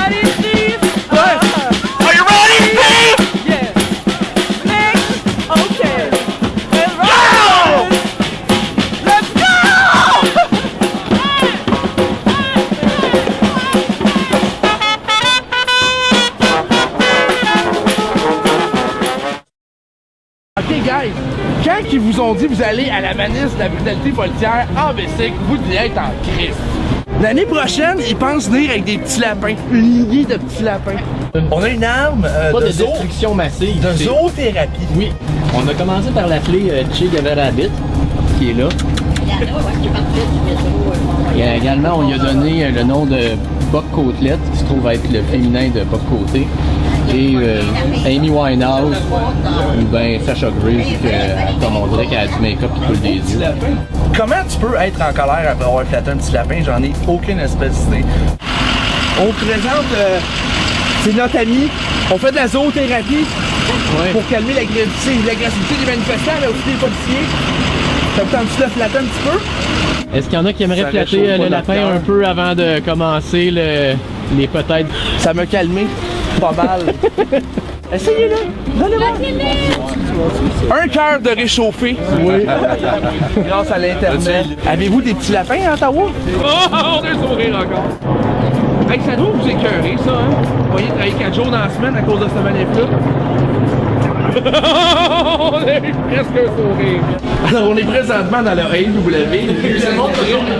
ready, Steve? Are you ready, Steve? Yeah. Next. Okay. And Go! let's go! Ok, guys, quand ils vous ont dit vous allez à la manisse de la brutalité policière en Bessic, vous deviez être en crise. L'année prochaine, ils pensent venir avec des petits lapins, une lignée de petits lapins. On a une arme Pas de destruction massive. de c'est- zoothérapie. Oui. On a commencé par l'appeler Che Guevara Rabbit, qui est là. Et également, on lui a donné le nom de Buck Côtelette, qui se trouve être le féminin de Buck Côté. Et Amy Winehouse, ou bien Sasha Grey, comme on dirait qu'elle a du make-up qui coule des yeux. Comment tu peux être en colère après avoir flatté un petit lapin? J'en ai aucune espèce d'idée. On vous présente, c'est notre ami. On fait de la zoothérapie Ouais. pour calmer l'agressivité des manifestants, mais aussi des policiers. Ça vous tente-tu de le flatter un petit peu? Est-ce qu'il y en a qui aimeraient Ça flatter réchauffe pas le notre lapin cœur. un peu avant de commencer les peut-être? Ça m'a calmé pas mal. Essayez-le! Donnez-moi! Un cœur de réchauffé. Oui. Grâce à l'Internet. Avez-vous des petits lapins à Ottawa? Oh, on a un sourire encore. Hey, ça doit vous écœurer, ça, hein? Vous voyez travailler 4 jours dans la semaine à cause de cette manif-là. On a eu presque un sourire. Alors, on est présentement dans le AEW,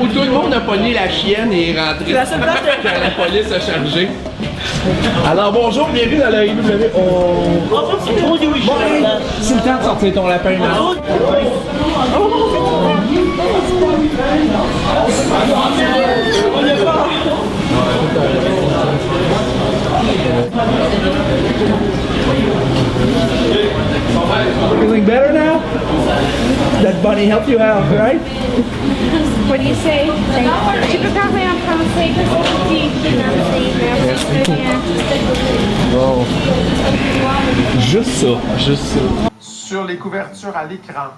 où tout le monde a pogné la chienne et est rentré quand la police a chargé. Alors, bonjour, bienvenue dans le AEW. Bon, hey, c'est le temps de sortir ton lapin, là. Feeling better now? That bunny helped you out, right? What do you say? Tu peux parler en français, qu'est-ce que tu dis? Merci. Très bien. Juste ça, juste ça. Sur les couvertures à l'écran,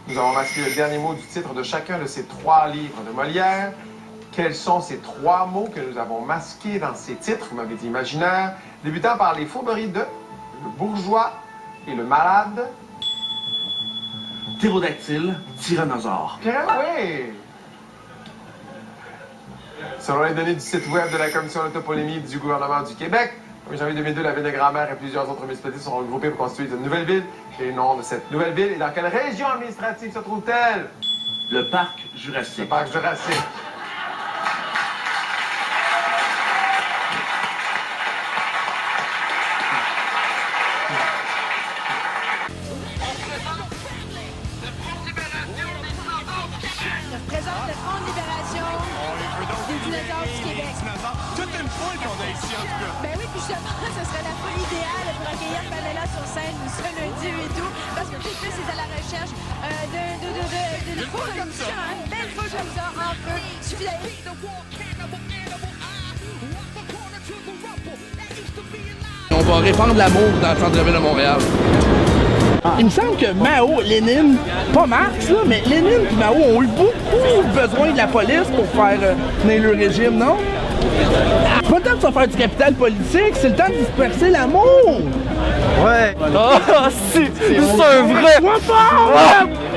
nous avons masqué le dernier mot du titre de chacun de ces 3 livres de Molière. Quels sont ces 3 mots que nous avons masqués dans ces titres? Vous m'avez dit imaginaire, débutant par les fourberies de Le Bourgeois et Le Malade. Ptérodactyle, tyrannosaure. Bien, oui! Selon les données du site web de la Commission d'autopolémie du gouvernement du Québec, au 1er janvier 2002, la ville de Grand-Mère et plusieurs autres municipalités sont regroupées pour constituer une nouvelle ville. Et le nom de cette nouvelle ville et dans quelle région administrative se trouve-t-elle? Le parc Le Jurassique. parc Jurassique. Je représente le Front de libération des dinosaures du Québec. Toute une foule qu'on a ici, en tout cas. Ben oui, puis justement, ce serait la foule idéale pour accueillir Pamela sur scène ce lundi et tout, parce que Christmas est à la recherche d'une foule comme ça, hein, une belle foule comme ça, en feu. Suffit d'aller. On va répandre l'amour dans le centre-ville de Montréal. Il me semble que Mao, Lénine, pas Marx, là, mais Lénine et Mao ont eu beaucoup besoin de la police pour faire tenir le régime, non? C'est pas le temps de se faire du capital politique, c'est le temps de disperser l'amour! Ouais. Oh, si, c'est un vrai. Sois fort!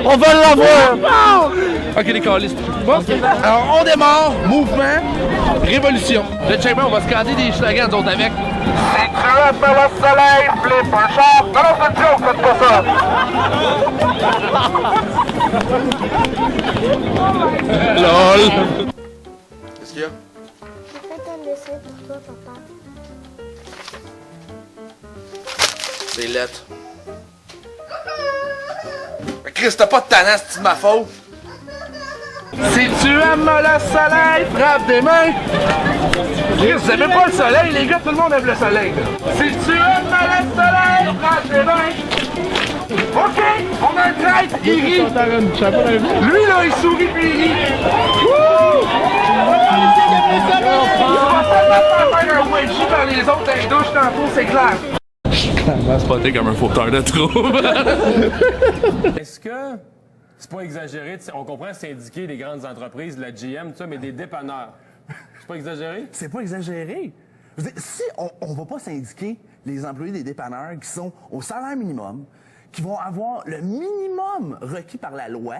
On va l'avoir. Fort! Ok, les câlisses. Bon, alors on démarre, mouvement, révolution. Le checkman, on va scander des slogans, nous autres, avec. Si tu aimes le soleil, flippe un char. Non, non, c'est une joke, faites pas ça. LOL! Qu'est-ce qu'il y a? J'ai fait un dessin pour toi, papa. C'est lettre. Mais Chris, t'as pas de talent, c'est de ma faute. Si tu aimes le soleil, frappe des mains. Chris, vous aimez pas le soleil, les gars, tout le monde aime le soleil. Si tu aimes le soleil, frappe des mains. OK, on a un traître, il rit. Lui, là, il sourit puis il rit. Wouh! On va faire un wedgie par les autres dans les douches tantôt, c'est clair. Clairement spoté comme un fauteur de trouble. Est-ce que c'est pas exagéré? On comprend syndiquer des grandes entreprises, la GM, tout ça, mais des dépanneurs. C'est pas exagéré? C'est pas exagéré. Je veux dire, si on va pas syndiquer les employés des dépanneurs qui sont au salaire minimum, qui vont avoir le minimum requis par la loi,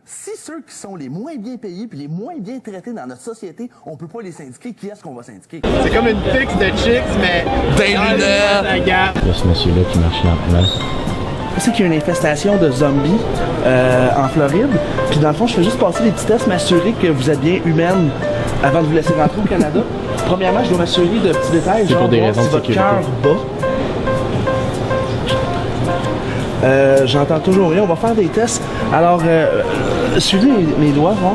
si ceux qui sont les moins bien payés puis les moins bien traités dans notre société, on peut pas les syndiquer, qui est-ce qu'on va syndiquer? C'est comme une fixe de chicks, mais... Des lunettes! Il y a ce monsieur-là qui marche lentement. Je sais qu'il y a une infestation de zombies en Floride. Puis dans le fond, je fais juste passer des petits tests, m'assurer que vous êtes bien humaine avant de vous laisser rentrer au Canada. Premièrement, je dois m'assurer de petits détails, genre pour des raisons si de votre sécurité. cœur bat. J'entends toujours rien. On va faire des tests. Alors, suivez mes doigts, voir.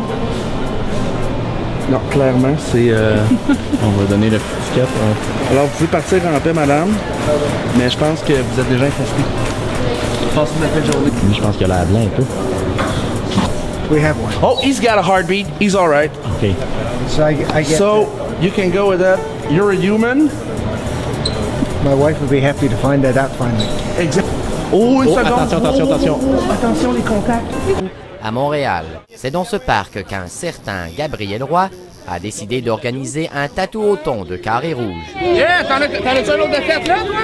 Non, clairement, c'est... On va donner le petit 4. Alors, vous pouvez partir en paix, madame. Mais je pense que vous êtes déjà infesté. Passez une belle journée. Lui, je pense qu'il a l'air blanc un peu. We have one. Oh, he's got a heartbeat. He's all right. OK. So I get So, you can go with that. You're a human. my wife would be happy to find that out finally. Exact. Oh, une seconde. Attention. Attention, les contacts. À Montréal, c'est dans ce parc qu'un certain Gabriel Roy a décidé d'organiser un tatou-auton de carré rouge. Yeah, t'en as-tu un autre de 4 là, toi?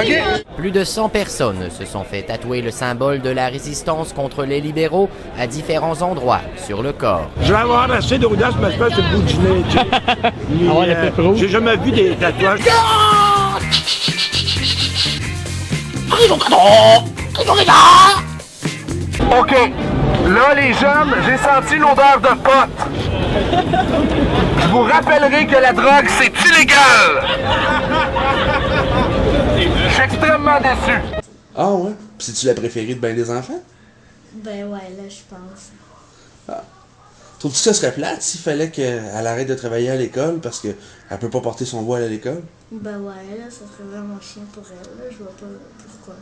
OK. Plus de 100 personnes se sont fait tatouer le symbole de la résistance contre les libéraux à différents endroits sur le corps. Je vais avoir assez d'audace, mais je pense que c'est le bout du nez, tu sais. J'ai jamais vu des tatouages. OK. Là, les jeunes, j'ai senti l'odeur de pote. Je vous rappellerai que la drogue, c'est illégal. Je suis extrêmement déçu. Ah ouais? Pis c'est-tu la préférée de bien des enfants? Ben ouais, là, je pense. Trouves-tu que ça serait plate s'il fallait qu'elle arrête de travailler à l'école parce qu'elle peut pas porter son voile à l'école? Ben ouais, là, ça serait vraiment chiant pour elle, là. Je vois pas pourquoi.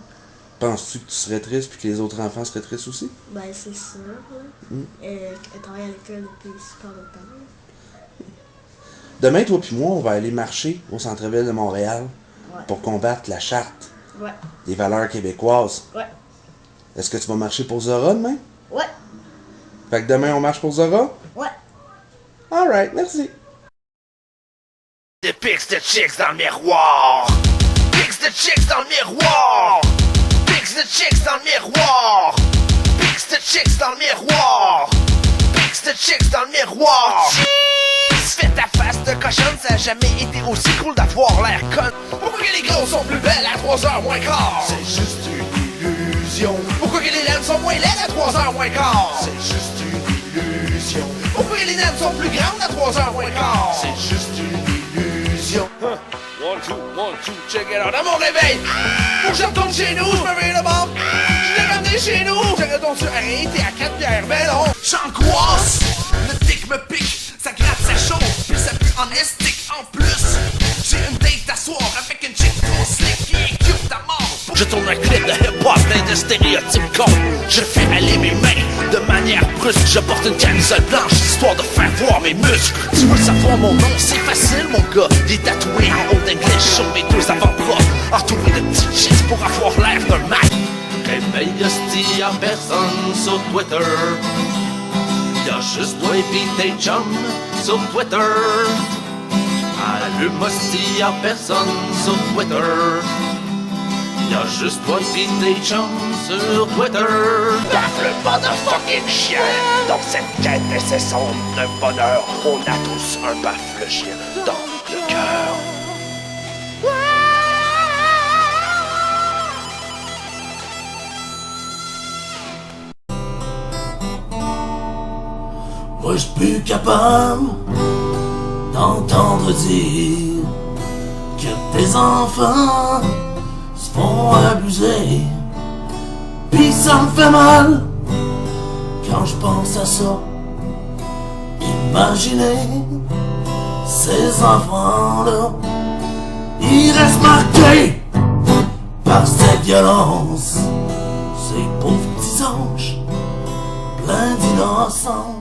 Penses-tu que tu serais triste puis que les autres enfants seraient tristes aussi? Ben, c'est sûr, là. Elle travaille à l'école depuis super longtemps. Demain, toi puis moi, on va aller marcher au centre-ville de Montréal pour combattre la charte des valeurs québécoises. Ouais. Est-ce que tu vas marcher pour Zora demain? Ouais. Fait que demain, on marche pour Zora? Ouais. Alright, merci. Des pics de chicks dans le miroir. Pics de chicks dans le miroir. Pics de chicks dans le miroir. Pics de chicks dans le miroir. Pics de chicks dans le miroir. Fais ta face de cochonne, ça a jamais été aussi cool d'avoir l'air con. Pourquoi que les gros sont plus belles à 3h moins quart? C'est juste une illusion. Pourquoi que les laines sont moins laides à 3h moins quart? C'est juste une illusion. Pourquoi que les naines sont plus grandes à 3h moins quart? C'est juste une illusion. One, two, check it out. À mon réveil, faut que je retourne chez nous, je me réveille de bord. Je l'ai ramené chez nous. Je retourne sur rien, t'es à 4 pierres, ben non. J'angoisse, le tic me pique. Ça gratte, ça chauffe, puis ça pue en estique en plus. J'ai une date à soir avec une chick trop slick qui est cute à mort. Je tourne un clip de hip-hop d'un de stéréotypes con. Je fais aller mes mains de manière brusque. Je porte une camisole blanche histoire de faire voir mes muscles. Tu veux savoir mon nom, c'est facile mon gars. Des tatoués en haut d'anglais sur mes deux avant-bras. Entouré de petites chicks pour avoir l'air d'un Mac. Réveille hostie y'a personne sur Twitter. Y'a juste toi et pis tes chums sur Twitter. Allume hostie y'a personne sur Twitter. Y'a juste toi pis tes chums sur Twitter. Paf le motherfucking chien. Dans cette quête incessante de bonheur, on a tous un baffle chien dans le cœur. Moi j'suis plus capable d'entendre dire que tes enfants se font abuser. Pis ça me fait mal quand je pense à ça. Imaginez ces enfants-là, ils restent marqués par cette violence. Ces pauvres petits anges pleins d'innocence.